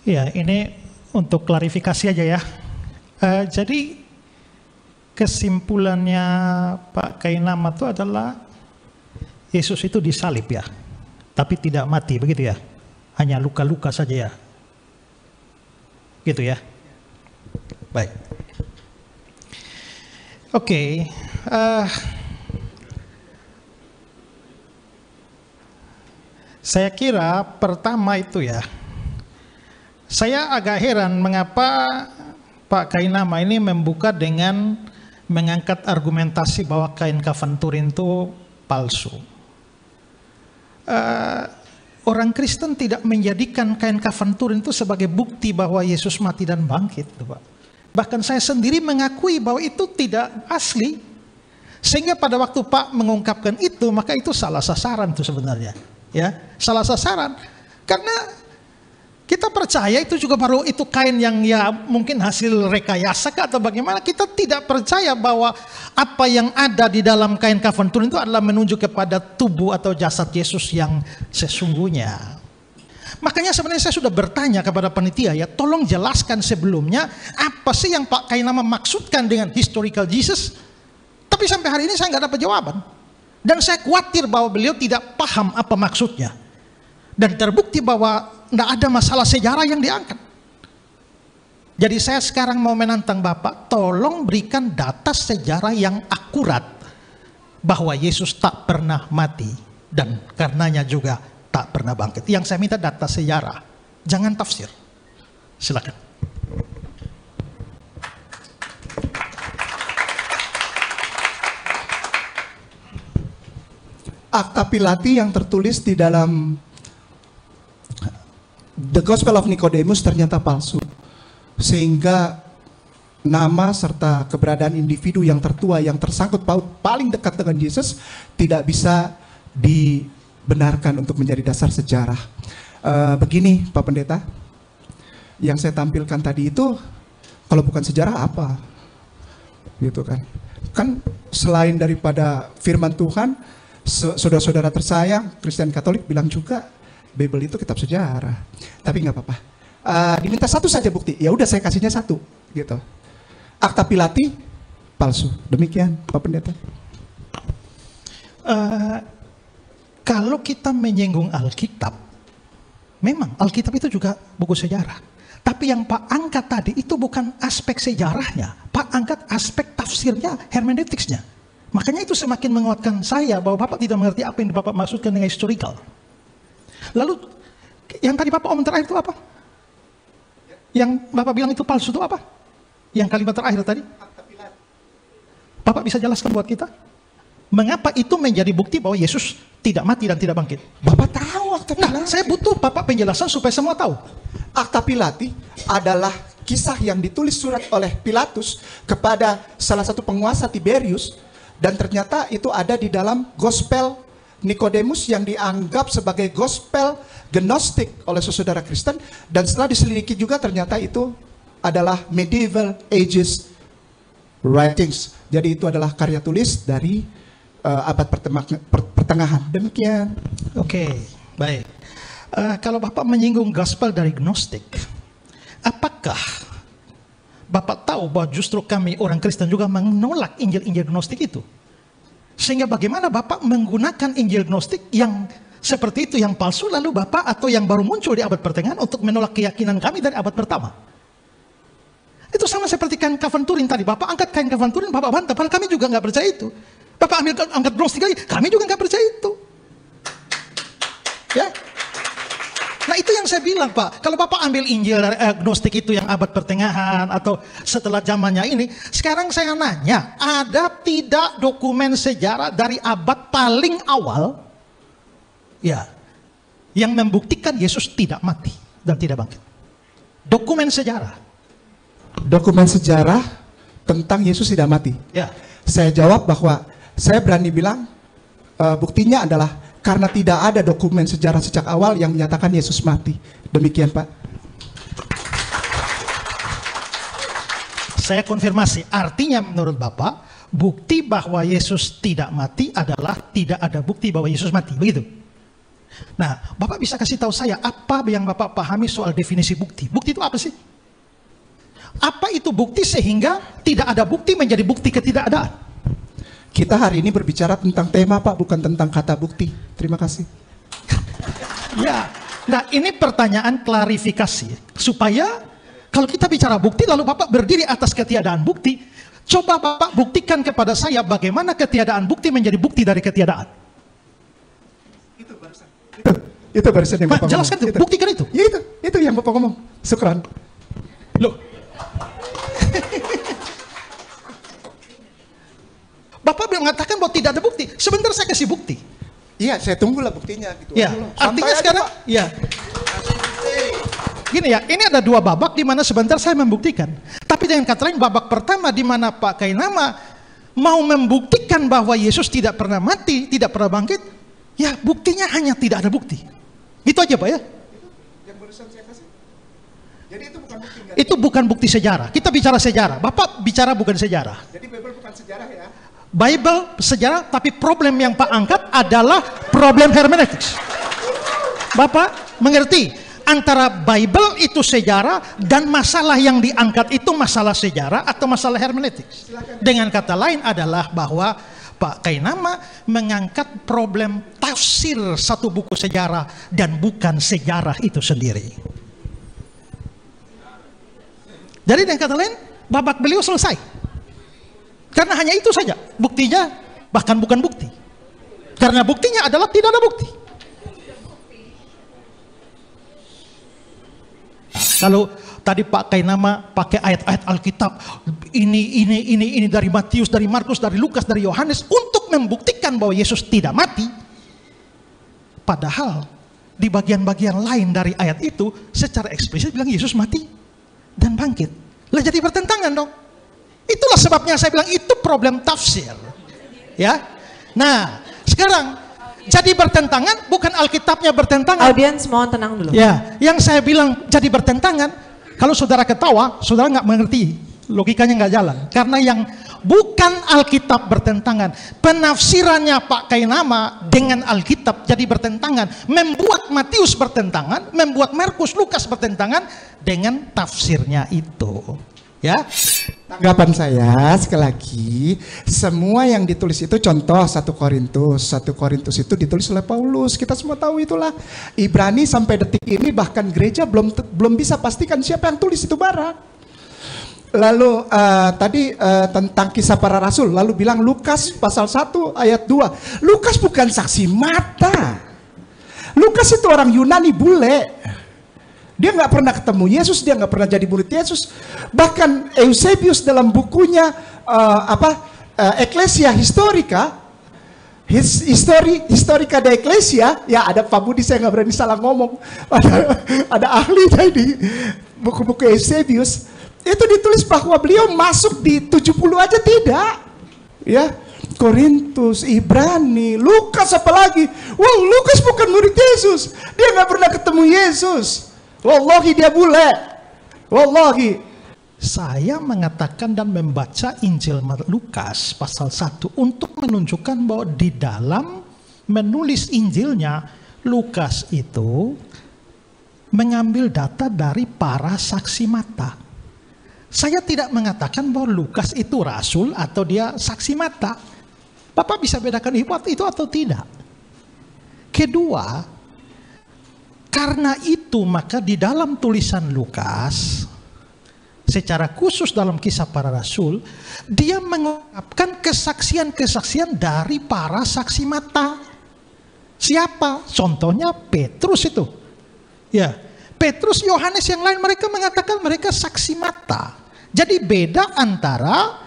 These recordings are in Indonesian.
Ya, ini untuk klarifikasi aja ya. Jadi kesimpulannya Pak Kainama itu adalah Yesus itu disalib ya, tapi tidak mati, begitu ya? Hanya luka-luka saja ya, gitu ya. Baik. Oke. Saya kira pertama itu ya, saya agak heran mengapa Pak Kainama ini membuka dengan mengangkat argumentasi bahwa kain kafan Turin itu palsu. Orang Kristen tidak menjadikan kain kafan Turin itu sebagai bukti bahwa Yesus mati dan bangkit, Pak. Bahkan saya sendiri mengakui bahwa itu tidak asli. Sehingga pada waktu Pak mengungkapkan itu, maka itu salah sasaran itu sebenarnya. Ya, salah sasaran. Karena kita percaya itu juga baru itu kain yang ya mungkin hasil rekayasa atau bagaimana. Kita tidak percaya bahwa apa yang ada di dalam kain kafan Turin itu adalah menunjuk kepada tubuh atau jasad Yesus yang sesungguhnya. Makanya sebenarnya saya sudah bertanya kepada panitia ya, tolong jelaskan sebelumnya apa sih yang Pak Kainama maksudkan dengan historical Jesus. Tapi sampai hari ini saya nggak dapat jawaban. Dan saya khawatir bahwa beliau tidak paham apa maksudnya. Dan terbukti bahwa tidak ada masalah sejarah yang diangkat. Jadi saya sekarang mau menantang Bapak, tolong berikan data sejarah yang akurat bahwa Yesus tak pernah mati dan karenanya juga tak pernah bangkit. Yang saya minta data sejarah, jangan tafsir. Silakan. Akta Pilati yang tertulis di dalam The Gospel of Nicodemus ternyata palsu, sehingga nama serta keberadaan individu yang tertua yang tersangkut paut paling dekat dengan Yesus tidak bisa dibenarkan untuk menjadi dasar sejarah. Begini Pak Pendeta, yang saya tampilkan tadi itu kalau bukan sejarah apa? Gitu kan? Kan selain daripada firman Tuhan, saudara-saudara tersayang Kristen Katolik bilang juga Bible itu kitab sejarah. Tapi nggak apa-apa. Diminta satu saja bukti. Ya udah saya kasihnya satu, gitu. Akta Pilati palsu. Demikian Pak Pendeta. Kalau kita menyinggung Alkitab, memang Alkitab itu juga buku sejarah. Tapi yang Pak angkat tadi itu bukan aspek sejarahnya. Pak angkat aspek tafsirnya, hermeneutiksnya. Makanya itu semakin menguatkan saya bahwa Bapak tidak mengerti apa yang Bapak maksudkan dengan historical. Lalu yang tadi Bapak omong terakhir itu apa? Yang Bapak bilang itu palsu itu apa? Yang kalimat terakhir tadi? Bapak bisa jelaskan buat kita? Mengapa itu menjadi bukti bahwa Yesus tidak mati dan tidak bangkit? Bapak tahu Akta Pilati? Nah, saya butuh Bapak penjelasan supaya semua tahu. Akta Pilati adalah kisah yang ditulis surat oleh Pilatus kepada salah satu penguasa Tiberius, dan ternyata itu ada di dalam Gospel Nicodemus yang dianggap sebagai Gospel Gnostik oleh saudara Kristen, dan setelah diselidiki juga ternyata itu adalah medieval ages writings. Jadi itu adalah karya tulis dari abad pertengahan. Demikian. Oke, baik. Kalau Bapak menyinggung Gospel dari Gnostik, apakah Bapak tahu bahwa justru kami orang Kristen juga menolak Injil-Injil Gnostik itu? Sehingga bagaimana Bapak menggunakan Injil Gnostik yang seperti itu, yang palsu, lalu Bapak atau yang baru muncul di abad pertengahan untuk menolak keyakinan kami dari abad pertama? Itu sama seperti kain kafan Turin tadi. Bapak angkat kain kafan Turin, Bapak bantah, padahal kami juga nggak percaya itu. Bapak angkat Gnostik lagi, kami juga nggak percaya itu. Ya. Nah itu yang saya bilang Pak, kalau Bapak ambil Injil dari Gnostik itu yang abad pertengahan atau setelah zamannya ini, sekarang saya nanya, ada tidak dokumen sejarah dari abad paling awal ya yang membuktikan Yesus tidak mati dan tidak bangkit? Dokumen sejarah. Dokumen sejarah tentang Yesus tidak mati. Ya. Saya jawab bahwa saya berani bilang buktinya adalah karena tidak ada dokumen sejarah sejak awal yang menyatakan Yesus mati. Demikian Pak. Saya konfirmasi, artinya menurut Bapak, bukti bahwa Yesus tidak mati adalah tidak ada bukti bahwa Yesus mati, begitu? Nah, Bapak bisa kasih tahu saya apa yang Bapak pahami soal definisi bukti? Bukti itu apa sih? Apa itu bukti sehingga tidak ada bukti menjadi bukti ketidakadaan? Kita hari ini berbicara tentang tema, Pak, bukan tentang kata bukti. Terima kasih. Ya, nah ini pertanyaan klarifikasi supaya kalau kita bicara bukti lalu Bapak berdiri atas ketiadaan bukti, coba Bapak buktikan kepada saya bagaimana ketiadaan bukti menjadi bukti dari ketiadaan. Itu barusan yang Bapak Jelaskan ngomong. itu, buktikan itu. Ya itu yang Bapak ngomong. Syukran. Loh. Bapak mengatakan bahwa tidak ada bukti. Sebentar saya kasih bukti. Iya, saya tunggulah buktinya gitu. Ya, artinya sekarang ya. Gini ya, ini ada dua babak di mana sebentar saya membuktikan. Tapi dengan kata lain, babak pertama di mana Pak Kainama mau membuktikan bahwa Yesus tidak pernah mati, tidak pernah bangkit, ya buktinya hanya tidak ada bukti. Gitu aja Pak ya. Yang barusan saya kasih. Jadi itu bukan bukti. Itu bukan bukti sejarah. Kita bicara sejarah. Bapak bicara bukan sejarah. Jadi Bible bukan sejarah ya. Bible sejarah, tapi problem yang Pak angkat adalah problem hermeneutics. Bapak mengerti antara Bible itu sejarah dan masalah yang diangkat itu masalah sejarah atau masalah hermeneutics. Dengan kata lain adalah bahwa Pak Kainama mengangkat problem tafsir satu buku sejarah dan bukan sejarah itu sendiri. Jadi dengan kata lain, babak beliau selesai. Karena hanya itu saja. Buktinya bahkan bukan bukti. Karena buktinya adalah tidak ada bukti. Kalau tadi Pak Kainama pakai ayat-ayat Alkitab, ini dari Matius, dari Markus, dari Lukas, dari Yohanes untuk membuktikan bahwa Yesus tidak mati. Padahal di bagian-bagian lain dari ayat itu secara eksplisit bilang Yesus mati dan bangkit. Lah jadi bertentangan dong. Itulah sebabnya saya bilang itu problem tafsir. Ya. Nah, sekarang jadi bertentangan bukan Alkitabnya bertentangan. Audiens mohon tenang dulu. Ya, yang saya bilang jadi bertentangan, kalau saudara ketawa, saudara nggak mengerti, logikanya nggak jalan. Karena yang bukan Alkitab bertentangan, penafsirannya Pak Kainama dengan Alkitab jadi bertentangan, membuat Matius bertentangan, membuat Markus, Lukas bertentangan dengan tafsirnya itu. Ya. Tanggapan saya sekali lagi, semua yang ditulis itu contoh 1 Korintus itu ditulis oleh Paulus, kita semua tahu itulah. Ibrani sampai detik ini bahkan gereja belum bisa pastikan siapa yang tulis itu barang. Lalu tadi tentang kisah para rasul, lalu bilang Lukas pasal 1 ayat 2. Lukas bukan saksi mata. Lukas itu orang Yunani bule. Dia nggak pernah ketemu Yesus, dia nggak pernah jadi murid Yesus. Bahkan Eusebius dalam bukunya Ecclesia Historica, Historica de Ecclesia, ya ada Pak Budi, saya nggak berani salah ngomong. Ada ahli di buku-buku Eusebius. Itu ditulis bahwa beliau masuk di 70 aja tidak. Ya, Korintus, Ibrani, Lukas apalagi. Wow, Lukas bukan murid Yesus. Dia nggak pernah ketemu Yesus. Wallahi dia bule. Wallahi. Saya mengatakan dan membaca Injil Lukas pasal 1 untuk menunjukkan bahwa di dalam menulis Injilnya, Lukas itu mengambil data dari para saksi mata. Saya tidak mengatakan bahwa Lukas itu rasul atau dia saksi mata. Bapak bisa bedakan itu atau tidak. Kedua, karena itu maka di dalam tulisan Lukas, secara khusus dalam kisah para rasul, dia mengungkapkan kesaksian-kesaksian dari para saksi mata. Siapa? Contohnya Petrus itu. Ya, Petrus, Yohanes yang lain mereka mengatakan mereka saksi mata. Jadi beda antara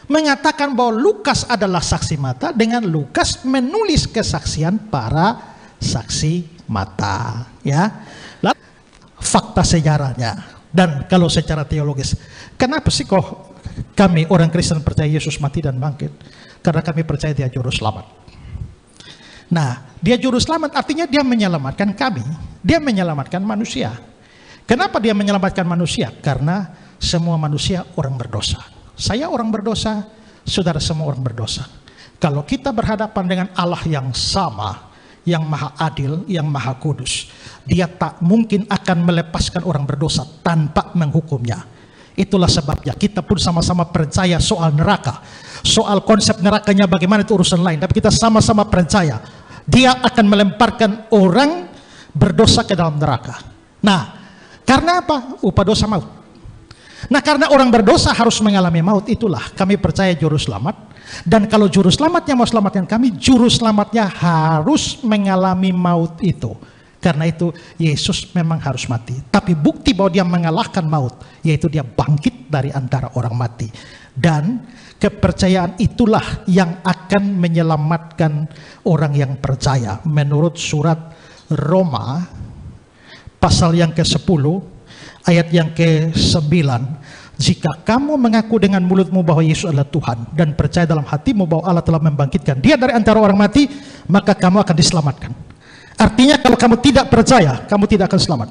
mengatakan bahwa Lukas adalah saksi mata dengan Lukas menulis kesaksian para saksi mata, ya. Lalu, fakta sejarahnya dan kalau secara teologis, kenapa sih kok kami orang Kristen percaya Yesus mati dan bangkit? Karena kami percaya dia juru selamat. Nah, dia juru selamat artinya dia menyelamatkan kami, dia menyelamatkan manusia. Kenapa dia menyelamatkan manusia? Karena semua manusia orang berdosa. Saya orang berdosa, saudara semua orang berdosa. Kalau kita berhadapan dengan Allah yang sama, yang maha adil, yang maha kudus. Dia tak mungkin akan melepaskan orang berdosa tanpa menghukumnya. Itulah sebabnya kita pun sama-sama percaya soal neraka. Soal konsep nerakanya bagaimana itu urusan lain. Tapi kita sama-sama percaya dia akan melemparkan orang berdosa ke dalam neraka. Nah, karena apa? Upah dosa maut. Nah, karena orang berdosa harus mengalami maut, itulah kami percaya juru selamat. Dan kalau juru selamatnya mau selamatkan kami, juru selamatnya harus mengalami maut itu. Karena itu Yesus memang harus mati. Tapi bukti bahwa dia mengalahkan maut, yaitu dia bangkit dari antara orang mati. Dan kepercayaan itulah yang akan menyelamatkan orang yang percaya. Menurut surat Roma, pasal yang ke-10, ayat yang ke-9. Jika kamu mengaku dengan mulutmu bahwa Yesus adalah Tuhan dan percaya dalam hatimu bahwa Allah telah membangkitkan dia dari antara orang mati, maka kamu akan diselamatkan. Artinya kalau kamu tidak percaya, kamu tidak akan selamat.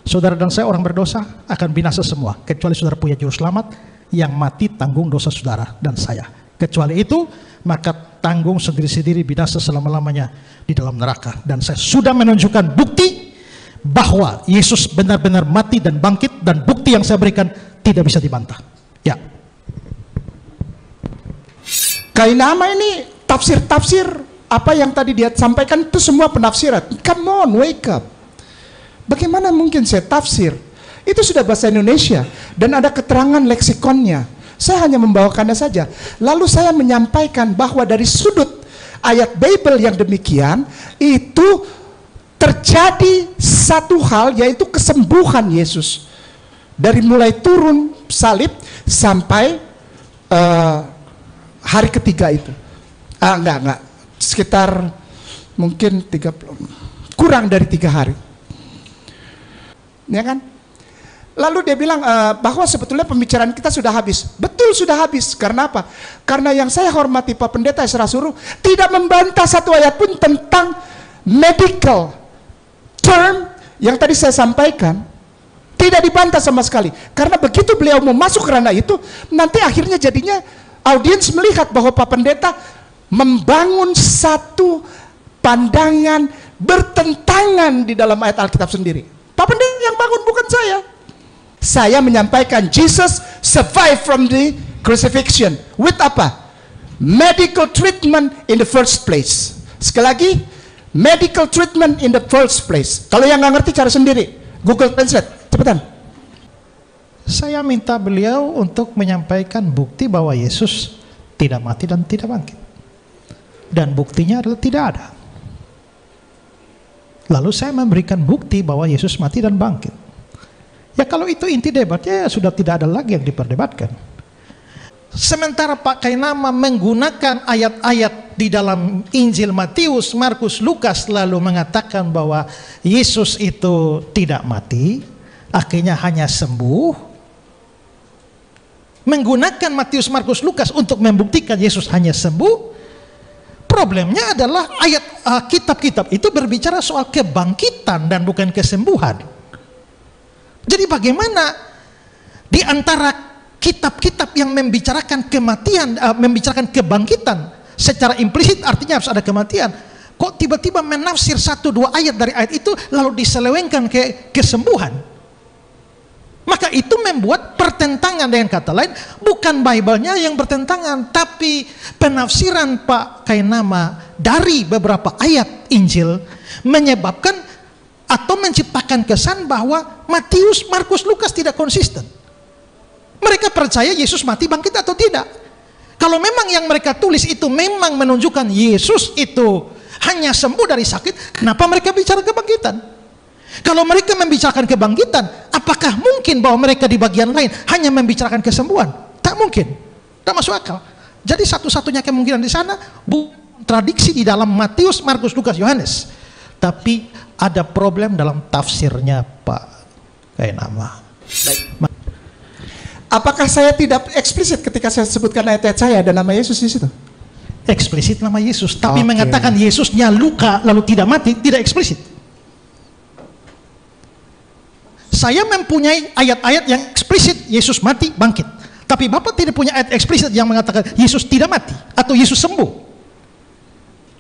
Saudara dan saya orang berdosa akan binasa semua, kecuali saudara punya juru selamat yang mati tanggung dosa saudara dan saya. Kecuali itu, maka tanggung sendiri-sendiri binasa selama-lamanya di dalam neraka. Dan saya sudah menunjukkan bukti bahwa Yesus benar-benar mati dan bangkit, dan bukti yang saya berikan tidak bisa dibantah. Ya. Kainama ini tafsir-tafsir apa yang tadi dia sampaikan itu semua penafsiran. Come on, wake up. Bagaimana mungkin saya tafsir? Itu sudah bahasa Indonesia dan ada keterangan leksikonnya. Saya hanya membawakannya saja. Lalu saya menyampaikan bahwa dari sudut ayat Bible yang demikian itu terjadi satu hal, yaitu kesembuhan Yesus. Dari mulai turun salib sampai hari ketiga itu. Enggak. Sekitar mungkin 30, kurang dari 3 hari. Ya kan? Lalu dia bilang bahwa sebetulnya pembicaraan kita sudah habis. Betul, sudah habis. Karena apa? Karena yang saya hormati Pak Pendeta Esra Suruh tidak membantah satu ayat pun tentang medical term yang tadi saya sampaikan. Tidak dibantah sama sekali. Karena begitu beliau mau masuk ke ranah itu, nanti akhirnya jadinya audiens melihat bahwa Pak Pendeta membangun satu pandangan bertentangan di dalam ayat Alkitab sendiri. Pak Pendeta yang bangun, bukan saya. Saya menyampaikan Jesus survived from the crucifixion. With apa? Medical treatment in the first place. Sekali lagi, medical treatment in the first place. Kalau yang nggak ngerti, cari sendiri. Google Translate. Cepetan. Saya minta beliau untuk menyampaikan bukti bahwa Yesus tidak mati dan tidak bangkit. Dan buktinya adalah tidak ada. Lalu saya memberikan bukti bahwa Yesus mati dan bangkit. Ya kalau itu inti debatnya, ya sudah tidak ada lagi yang diperdebatkan. Sementara Pak Kainama menggunakan ayat-ayat di dalam Injil Matius, Markus, Lukas lalu mengatakan bahwa Yesus itu tidak mati, akhirnya hanya sembuh. Menggunakan Matius, Markus, Lukas untuk membuktikan Yesus hanya sembuh. Problemnya adalah ayat kitab-kitab itu berbicara soal kebangkitan dan bukan kesembuhan. Jadi bagaimana di antara kitab-kitab yang membicarakan kematian, membicarakan kebangkitan secara implisit, artinya harus ada kematian, kok tiba-tiba menafsir 1-2 ayat dari ayat itu lalu diselewengkan ke kesembuhan? Maka itu membuat pertentangan. Dengan kata lain, bukan Bible-nya yang bertentangan, tapi penafsiran Pak Kainama dari beberapa ayat Injil menyebabkan atau menciptakan kesan bahwa Matius, Markus, Lukas tidak konsisten. Mereka percaya Yesus mati bangkit atau tidak. Kalau memang yang mereka tulis itu memang menunjukkan Yesus itu hanya sembuh dari sakit, kenapa mereka bicara kebangkitan? Kalau mereka membicarakan kebangkitan, apakah mungkin bahwa mereka di bagian lain hanya membicarakan kesembuhan? Tak mungkin, tak masuk akal. Jadi satu-satunya kemungkinan di sana bukan tradiksi di dalam Matius, Markus, Lukas, Yohanes, tapi ada problem dalam tafsirnya Pak Kainama. Baik. Apakah saya tidak eksplisit ketika saya sebutkan ayat-ayat saya ada nama Yesus di situ? Eksplisit nama Yesus, tapi mengatakan Yesusnya luka lalu tidak mati, tidak eksplisit. Saya mempunyai ayat-ayat yang eksplisit Yesus mati bangkit, tapi Bapak tidak punya ayat eksplisit yang mengatakan Yesus tidak mati atau Yesus sembuh.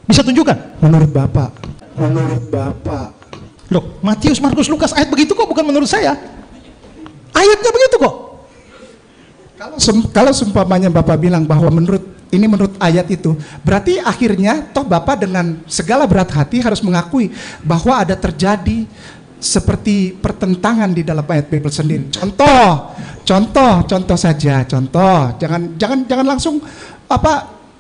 Bisa tunjukkan? Menurut Bapak Menurut Bapak. Loh, Matius, Markus, Lukas, ayat begitu kok, bukan menurut saya. Ayatnya begitu kok. Kalau seumpamanya Bapak bilang bahwa menurut ayat itu, berarti akhirnya toh Bapak dengan segala berat hati harus mengakui bahwa ada terjadi seperti pertentangan di dalam ayat Bible sendiri. Contoh saja. Jangan langsung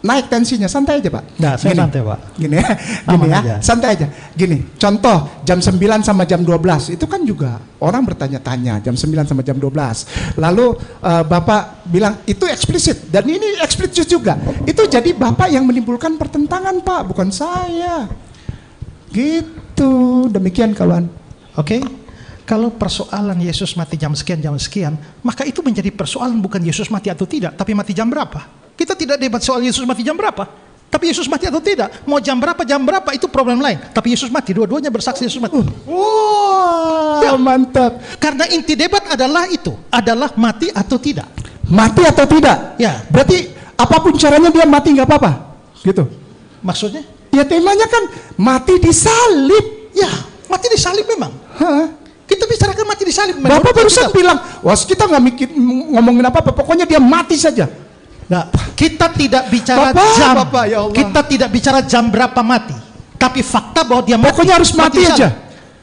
naik tensinya, santai aja Pak. Nah, saya santai Pak. Gini ya, Aja. santai aja. Gini, contoh jam 9 sama jam 12 itu kan juga orang bertanya-tanya jam 9 sama jam 12. Lalu Bapak bilang itu eksplisit dan ini eksplisit juga. Itu jadi Bapak yang menimbulkan pertentangan Pak, bukan saya. Gitu, demikian kawan. Oke. Kalau persoalan Yesus mati jam sekian, maka itu menjadi persoalan bukan Yesus mati atau tidak, tapi mati jam berapa. Kita tidak debat soal Yesus mati jam berapa, tapi Yesus mati atau tidak. Mau jam berapa itu problem lain. Tapi Yesus mati, dua-duanya bersaksi Yesus mati. Wah, mantap. Karena inti debat adalah itu, adalah mati atau tidak. Mati atau tidak? Ya. Berarti apapun caranya dia mati nggak apa-apa, gitu. Maksudnya? Ya temanya kan mati disalib. Ya, mati disalib memang. Kita bicarakan mati disalib. Bapak barusan bilang, wah kita nggak ngomongin apa-apa, pokoknya dia mati saja. Nah, kita tidak bicara ya Allah. Kita tidak bicara jam berapa mati. Tapi fakta bahwa dia mati. Pokoknya harus mati aja.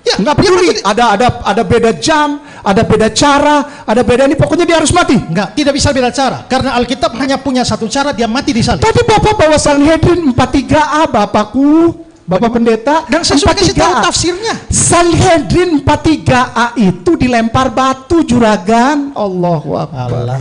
Ya, nggak peduli. Ada beda jam, ada beda cara, ada beda ini. Pokoknya dia harus mati. Tidak bisa beda cara. Karena Alkitab hanya punya satu cara, dia mati di salib. Tapi Bapak bawa Sanhedrin 43A, Bapakku. Bapak Pendeta, dan saya sudah kasih tahu tafsirnya. Sanhedrin 43A itu dilempar batu juragan. Allahu Akbar.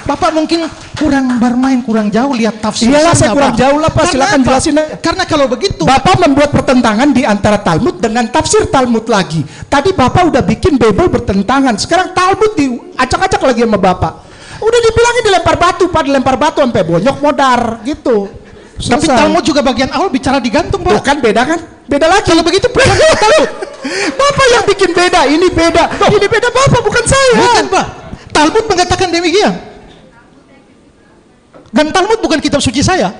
Bapak mungkin kurang bermain, kurang jauh lihat tafsirnya. Iyalah, saya kurang jauh lah Pak, silakan jelasin. Karena kalau begitu Bapak membuat pertentangan di antara Talmud dengan tafsir Talmud lagi. Tadi Bapak udah bikin Bible bertentangan, sekarang Talmud diacak-acak lagi sama Bapak. Udah dibilangin dilempar batu, Pak, dilempar batu sampai bonyok modar gitu. Tapi Talmud juga bagian awal bicara digantung, Pak. Bukan beda kan? Beda lagi. Kalau begitu percaya Talmud. Bapak yang bikin beda, ini beda. Ini beda Bapak, bukan saya. Bukan, Pak. Talmud mengatakan demikian. Dan Talmud bukan kitab suci saya.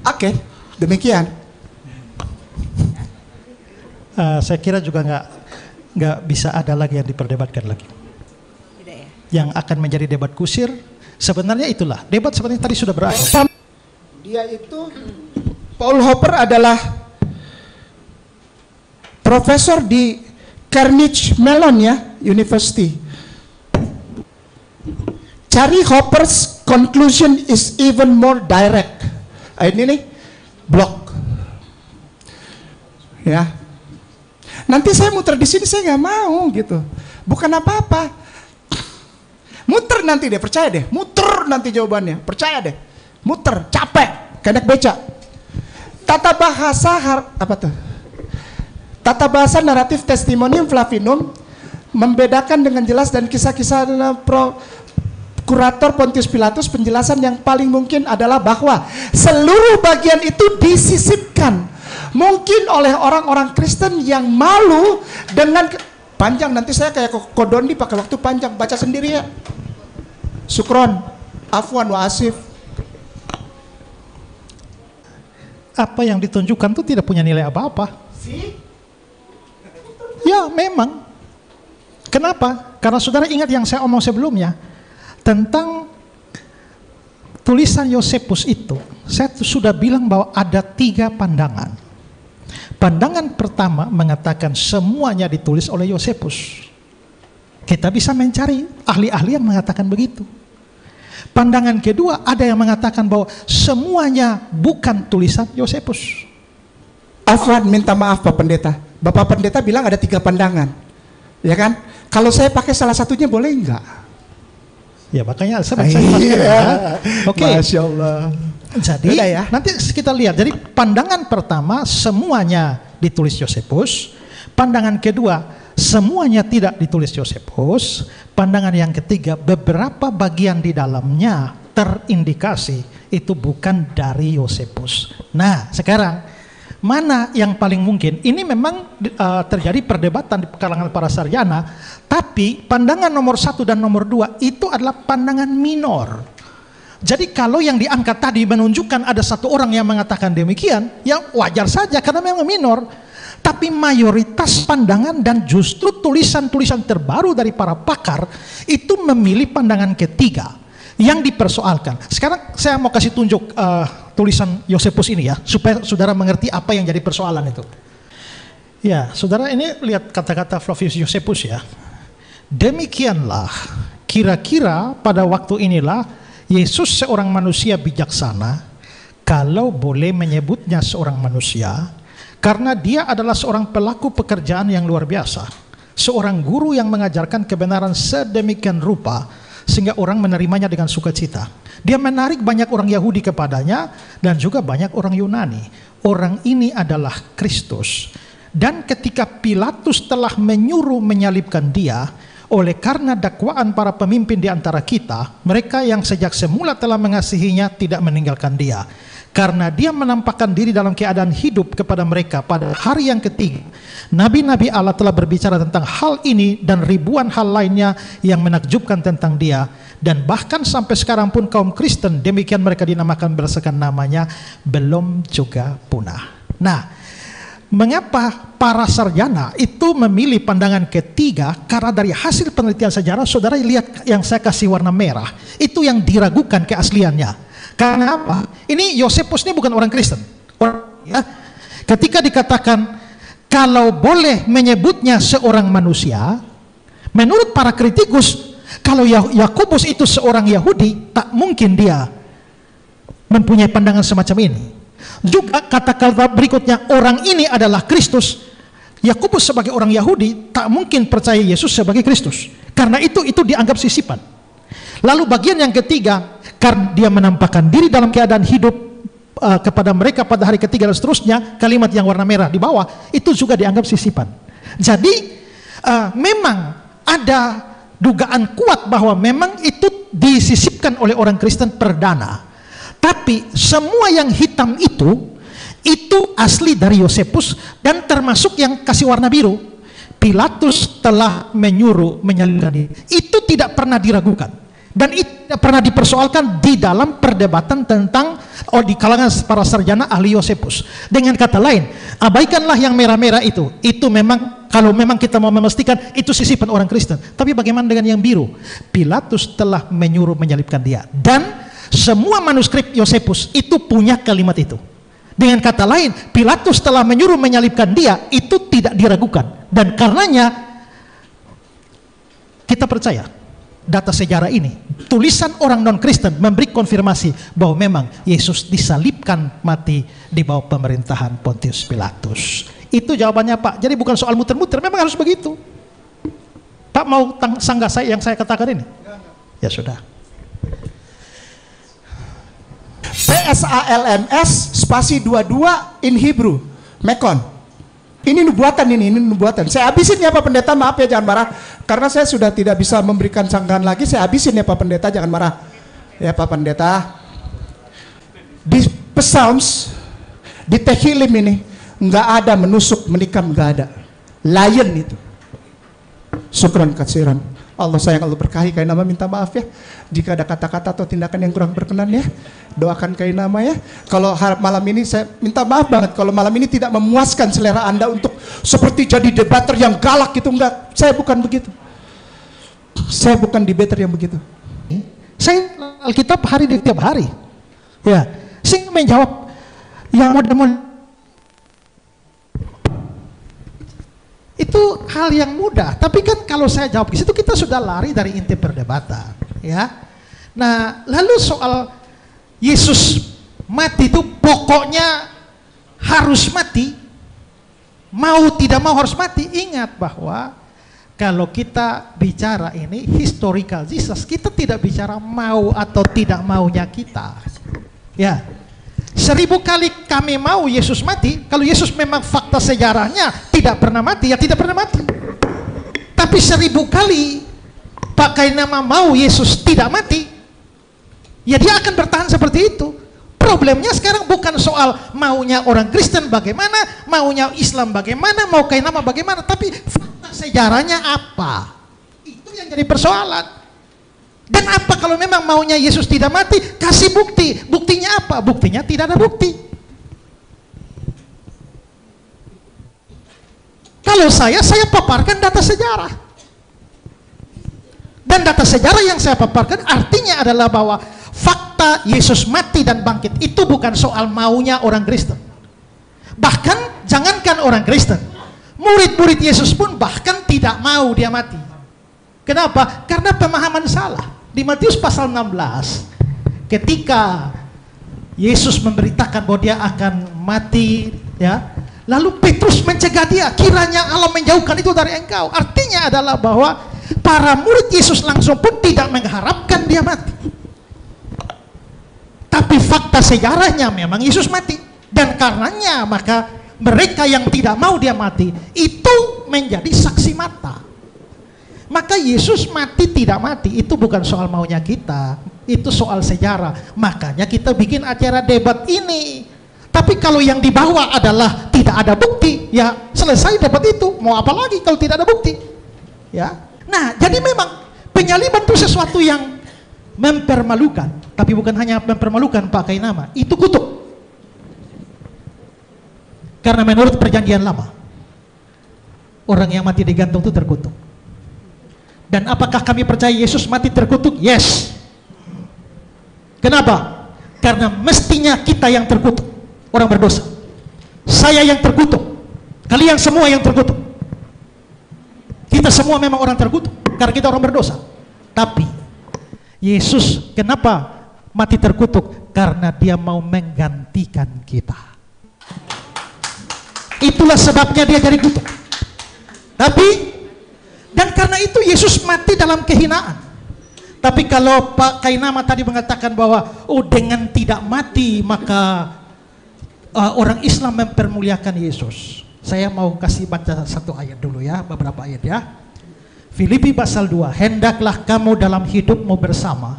Oke, demikian. Saya kira juga nggak bisa ada lagi yang diperdebatkan lagi. Tidak ya? Yang akan menjadi debat kusir, sebenarnya itulah. Debat sebenarnya tadi sudah berakhir. Dia itu, Paul Hopper adalah profesor di Carnegie Mellon ya, University. Cari Hopper's conclusion is even more direct. Ini nih, blog. Ya. Nanti saya muter di sini, saya nggak mau gitu. Bukan apa-apa. Muter nanti deh, percaya deh. Muter nanti jawabannya, percaya deh. Muter, capek, kayak beca. Tata bahasa naratif testimonium Flavinum membedakan dengan jelas dan kisah-kisah kurator Pontius Pilatus. Penjelasan yang paling mungkin adalah bahwa seluruh bagian itu disisipkan. Mungkin oleh orang-orang Kristen yang malu dengan panjang. Nanti saya kayak Kodondi pakai waktu panjang, baca sendiri ya. Sukron, afwan wa asif. Apa yang ditunjukkan itu tidak punya nilai apa-apa. Ya memang. Kenapa? Karena saudara ingat yang saya omong sebelumnya tentang tulisan Yosefus itu. Saya sudah bilang bahwa ada 3 pandangan. Pandangan pertama mengatakan semuanya ditulis oleh Yosefus. Kita bisa mencari ahli-ahli yang mengatakan begitu. Pandangan kedua ada yang mengatakan bahwa semuanya bukan tulisan Yosefus. Afwan, minta maaf Pak Pendeta. Bapak Pendeta bilang ada 3 pandangan. Ya kan? Kalau saya pakai salah satunya boleh enggak? Ya makanya saya Oke. Masya Allah. Jadi ya? nanti kita lihat. Jadi pandangan pertama semuanya ditulis Yosefus. Pandangan kedua semuanya tidak ditulis Yosefus. Pandangan yang ketiga beberapa bagian di dalamnya terindikasi itu bukan dari Yosefus. Nah sekarang Mana yang paling mungkin? Ini memang terjadi perdebatan di kalangan para sarjana, tapi pandangan nomor 1 dan nomor 2 itu adalah pandangan minor. Jadi kalau yang diangkat tadi menunjukkan ada satu orang yang mengatakan demikian, ya wajar saja karena memang minor. Tapi mayoritas pandangan dan justru tulisan-tulisan terbaru dari para pakar itu memilih pandangan ketiga yang dipersoalkan. Sekarang saya mau kasih tunjuk tulisan Yosepus ini ya, supaya saudara mengerti apa yang jadi persoalan itu. Ya, saudara ini lihat kata-kata Flavius Yosepus ya. Demikianlah, kira-kira pada waktu inilah Yesus seorang manusia bijaksana, kalau boleh menyebutnya seorang manusia, karena dia adalah seorang pelaku pekerjaan yang luar biasa, seorang guru yang mengajarkan kebenaran sedemikian rupa sehingga orang menerimanya dengan sukacita. Dia menarik banyak orang Yahudi kepadanya dan juga banyak orang Yunani. Orang ini adalah Kristus. Dan ketika Pilatus telah menyuruh menyalibkan dia, oleh karena dakwaan para pemimpin di antara kita, mereka yang sejak semula telah mengasihinya tidak meninggalkan dia. Karena dia menampakkan diri dalam keadaan hidup kepada mereka pada hari yang ketiga. Nabi-nabi Allah telah berbicara tentang hal ini dan ribuan hal lainnya yang menakjubkan tentang dia. Dan bahkan sampai sekarang pun kaum Kristen, demikian mereka dinamakan berdasarkan namanya, belum juga punah. Nah, mengapa para sarjana itu memilih pandangan ketiga? Karena dari hasil penelitian sejarah, saudara lihat yang saya kasih warna merah, itu yang diragukan keasliannya. Karena apa? Ini Yosepus ini bukan orang Kristen. Ketika dikatakan kalau boleh menyebutnya seorang manusia, menurut para kritikus, kalau Yakobus itu seorang Yahudi, tak mungkin dia mempunyai pandangan semacam ini. Juga kata-kata berikutnya, orang ini adalah Kristus. Yakobus sebagai orang Yahudi tak mungkin percaya Yesus sebagai Kristus. Karena itu dianggap sisipan. Lalu bagian yang ketiga, karena dia menampakkan diri dalam keadaan hidup kepada mereka pada hari ketiga dan seterusnya, kalimat yang warna merah di bawah itu juga dianggap sisipan. Jadi memang ada dugaan kuat bahwa memang itu disisipkan oleh orang Kristen perdana. Tapi semua yang hitam itu asli dari Yosepus dan termasuk yang kasih warna biru. Pilatus telah menyuruh menyalibkan dia. Itu tidak pernah diragukan. Dan itu pernah dipersoalkan di dalam perdebatan tentang di kalangan para sarjana ahli Yosepus. Dengan kata lain, abaikanlah yang merah-merah itu. Itu memang, kalau memang kita mau memastikan, itu sisipan orang Kristen. Tapi bagaimana dengan yang biru? Pilatus telah menyuruh menyalibkan dia. Dan semua manuskrip Yosepus itu punya kalimat itu. Dengan kata lain, Pilatus telah menyuruh menyalibkan dia, itu tidak diragukan. Dan karenanya kita percaya data sejarah ini, tulisan orang non-Kristen memberi konfirmasi bahwa memang Yesus disalibkan mati di bawah pemerintahan Pontius Pilatus. Itu jawabannya, Pak. Jadi bukan soal muter-muter, memang harus begitu. Pak mau sanggah saya yang saya katakan ini? Ya sudah. PSALMS spasi 22 in Hebrew, Mekon. Ini nubuatan ini nubuatan. Saya habisin ya Pak Pendeta, maaf ya jangan marah. Karena saya sudah tidak bisa memberikan sanggahan lagi, saya habisin ya Pak Pendeta, jangan marah. Ya Pak Pendeta. Di Psalms, di Tehillim ini, nggak ada menusuk, menikam, nggak ada. Lion itu. Syukran kasiran. Allah sayang, Allah berkahi, Kai Nama minta maaf ya jika ada kata-kata atau tindakan yang kurang berkenan ya. Doakan Kai Nama ya. Kalau malam ini saya minta maaf banget kalau malam ini tidak memuaskan selera Anda untuk seperti jadi debater yang galak gitu, enggak. Saya bukan begitu. Saya bukan debater yang begitu. Saya Alkitab hari di tiap hari. Ya, saya menjawab yang model-model itu hal yang mudah, tapi kan kalau saya jawab di situ kita sudah lari dari inti perdebatan, ya. Nah, lalu soal Yesus mati itu pokoknya harus mati, mau tidak mau harus mati. Ingat bahwa kalau kita bicara ini historical Jesus, kita tidak bicara mau atau tidak maunya kita, ya. 1000 kali kami mau Yesus mati, kalau Yesus memang fakta sejarahnya tidak pernah mati, ya tidak pernah mati. Tapi 1000 kali pakai nama mau Yesus tidak mati, ya dia akan bertahan seperti itu. Problemnya sekarang bukan soal maunya orang Kristen bagaimana, maunya Islam bagaimana, mau Kainama bagaimana, tapi fakta sejarahnya apa? Itu yang jadi persoalan. Dan apa kalau memang maunya Yesus tidak mati? Kasih bukti. Buktinya apa? Buktinya tidak ada bukti. Kalau saya paparkan data sejarah. Dan data sejarah yang saya paparkan artinya adalah bahwa fakta Yesus mati dan bangkit itu bukan soal maunya orang Kristen. Bahkan jangankan orang Kristen, murid-murid Yesus pun bahkan tidak mau dia mati. Kenapa? Karena pemahaman salah. Di Matius pasal 16, ketika Yesus memberitakan bahwa dia akan mati, ya, lalu Petrus mencegah dia, kiranya Allah menjauhkan itu dari engkau. Artinya adalah bahwa para murid Yesus langsung pun tidak mengharapkan dia mati. Tapi fakta sejarahnya memang Yesus mati. Dan karenanya maka mereka yang tidak mau dia mati itu menjadi saksi mata. Maka Yesus mati tidak mati itu bukan soal maunya kita, itu soal sejarah. Makanya kita bikin acara debat ini. Tapi kalau yang dibawa adalah tidak ada bukti, ya selesai debat itu. Mau apa lagi kalau tidak ada bukti? Ya. Nah, jadi memang penyaliban itu sesuatu yang mempermalukan. Tapi bukan hanya mempermalukan Pak Kainama, itu kutuk. Karena menurut perjanjian lama, orang yang mati digantung itu terkutuk. Dan apakah kami percaya Yesus mati terkutuk? Yes. Kenapa? Karena mestinya kita yang terkutuk, orang berdosa. Saya yang terkutuk, kalian semua yang terkutuk. Kita semua memang orang terkutuk karena kita orang berdosa. Tapi Yesus kenapa mati terkutuk? Karena dia mau menggantikan kita. Itulah sebabnya dia jadi kutuk. Tapi dan karena itu Yesus mati dalam kehinaan. Tapi kalau Pak Kainama tadi mengatakan bahwa dengan tidak mati maka orang Islam mempermuliakan Yesus. Saya mau kasih baca satu ayat dulu ya, beberapa ayat ya. Filipi pasal 2, hendaklah kamu dalam hidupmu bersama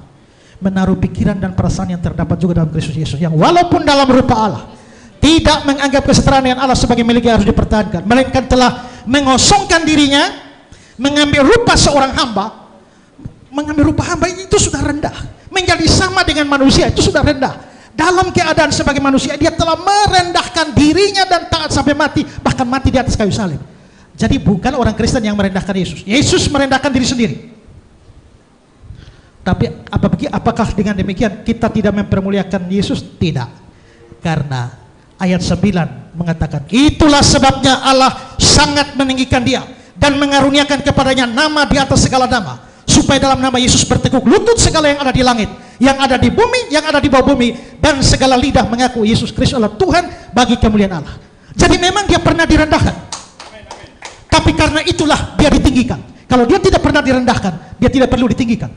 menaruh pikiran dan perasaan yang terdapat juga dalam Kristus Yesus, yang walaupun dalam rupa Allah tidak menganggap kesetaraan dengan Allah sebagai milik yang harus dipertahankan, melainkan telah mengosongkan dirinya, mengambil rupa seorang hamba. Mengambil rupa hamba itu sudah rendah, menjadi sama dengan manusia itu sudah rendah. Dalam keadaan sebagai manusia dia telah merendahkan dirinya dan taat sampai mati, bahkan mati di atas kayu salib. Jadi bukan orang Kristen yang merendahkan Yesus, Yesus merendahkan diri sendiri. Tapi apakah dengan demikian kita tidak mempermuliakan Yesus? Tidak. Karena ayat 9 mengatakan, itulah sebabnya Allah sangat meninggikan dia dan mengaruniakan kepadanya nama di atas segala nama, supaya dalam nama Yesus bertekuk lutut segala yang ada di langit, yang ada di bumi, yang ada di bawah bumi, dan segala lidah mengaku Yesus Kristus adalah Tuhan bagi kemuliaan Allah. Jadi memang dia pernah direndahkan, tapi karena itulah dia ditinggikan. Kalau dia tidak pernah direndahkan, dia tidak perlu ditinggikan.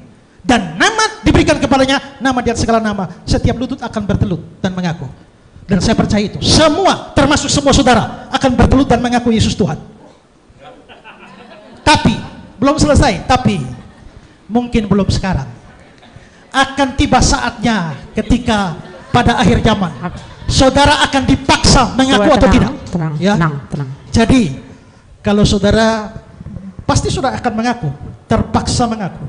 Dan nama diberikan kepadanya, nama di atas segala nama, setiap lutut akan bertelut dan mengaku. Dan saya percaya itu, semua, termasuk semua saudara, akan bertelut dan mengaku Yesus Tuhan. Tapi belum selesai, tapi mungkin belum sekarang. Akan tiba saatnya ketika pada akhir zaman saudara akan dipaksa mengaku atau tidak. Tenang. Jadi kalau saudara pasti saudara akan mengaku, terpaksa mengaku.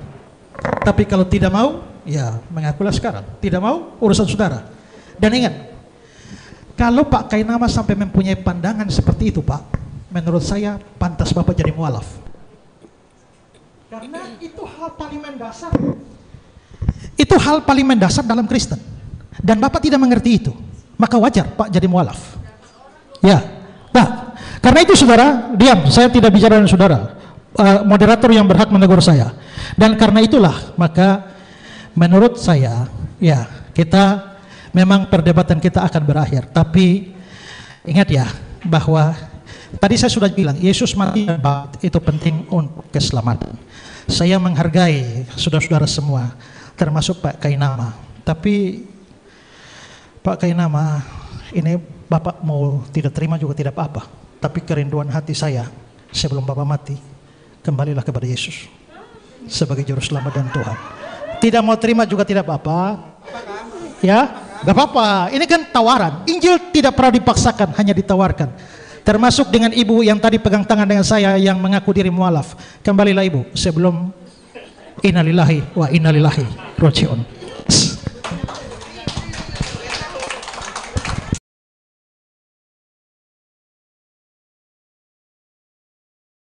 Tapi kalau tidak mau, ya mengakulah sekarang. Tidak mau, urusan saudara. Dan ingat, kalau Pak Kainama sampai mempunyai pandangan seperti itu Pak, menurut saya pantas Bapak jadi mualaf. Karena itu hal paling mendasar. Itu hal paling mendasar dalam Kristen. Dan Bapak tidak mengerti itu, maka wajar Pak jadi mualaf. Ya. Nah, karena itu saudara, diam. Saya tidak bicara dengan saudara. Moderator yang berhak menegur saya. Dan karena itulah, maka menurut saya, ya, kita memang perdebatan kita akan berakhir. Tapi ingat ya, bahwa tadi saya sudah bilang, Yesus mati itu penting untuk keselamatan. Saya menghargai saudara-saudara semua, termasuk Pak Kainama. Tapi Pak Kainama, ini Bapak mau tidak terima juga tidak apa-apa. Tapi kerinduan hati saya sebelum Bapak mati, kembalilah kepada Yesus sebagai juru selamat dan Tuhan. Tidak mau terima juga tidak apa-apa. Ya. Gak apa-apa, ini kan tawaran. Injil tidak pernah dipaksakan, hanya ditawarkan. Termasuk dengan ibu yang tadi pegang tangan dengan saya yang mengaku diri mualaf. Kembalilah ibu sebelum innalillahi wa innalillahi raji'un.